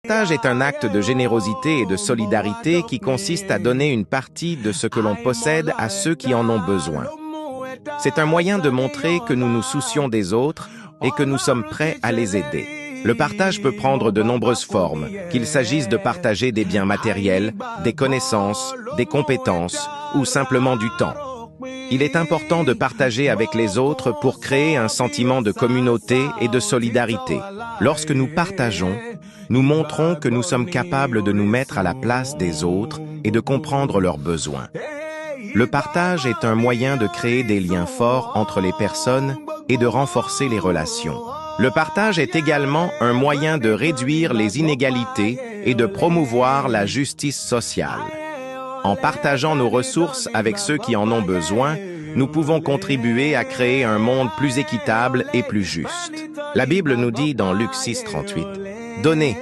partage est un acte de générosité et de solidarité qui consiste à donner une partie de ce que l'on possède à ceux qui en ont besoin. C'est un moyen de montrer que nous nous soucions des autres et que nous sommes prêts à les aider. Le partage peut prendre de nombreuses formes, qu'il s'agisse de partager des biens matériels, des connaissances, des compétences ou simplement du temps. Il est important de partager avec les autres pour créer un sentiment de communauté et de solidarité. Lorsque nous partageons, nous montrons que nous sommes capables de nous mettre à la place des autres et de comprendre leurs besoins. Le partage est un moyen de créer des liens forts entre les personnes et de renforcer les relations. Le partage est également un moyen de réduire les inégalités et de promouvoir la justice sociale. En partageant nos ressources avec ceux qui en ont besoin, nous pouvons contribuer à créer un monde plus équitable et plus juste. La Bible nous dit dans Luc 6:38, « Donnez,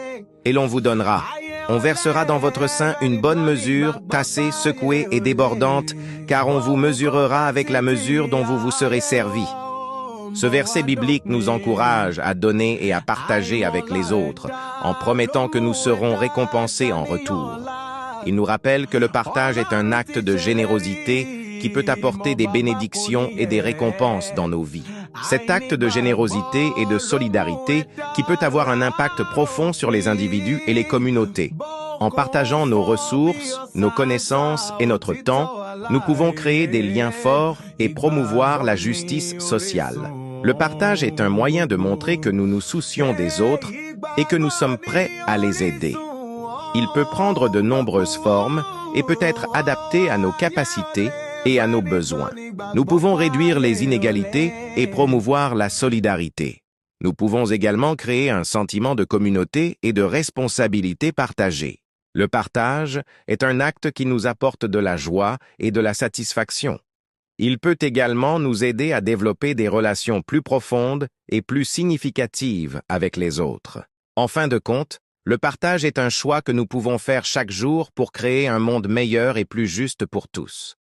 et l'on vous donnera. On versera dans votre sein une bonne mesure, tassée, secouée et débordante, car on vous mesurera avec la mesure dont vous vous serez servi. » Ce verset biblique nous encourage à donner et à partager avec les autres, en promettant que nous serons récompensés en retour. Il nous rappelle que le partage est un acte de générosité qui peut apporter des bénédictions et des récompenses dans nos vies. Cet acte de générosité et de solidarité qui peut avoir un impact profond sur les individus et les communautés. En partageant nos ressources, nos connaissances et notre temps, nous pouvons créer des liens forts et promouvoir la justice sociale. Le partage est un moyen de montrer que nous nous soucions des autres et que nous sommes prêts à les aider. Il peut prendre de nombreuses formes et peut être adapté à nos capacités et à nos besoins. Nous pouvons réduire les inégalités et promouvoir la solidarité. Nous pouvons également créer un sentiment de communauté et de responsabilité partagée. Le partage est un acte qui nous apporte de la joie et de la satisfaction. Il peut également nous aider à développer des relations plus profondes et plus significatives avec les autres. En fin de compte, le partage est un choix que nous pouvons faire chaque jour pour créer un monde meilleur et plus juste pour tous.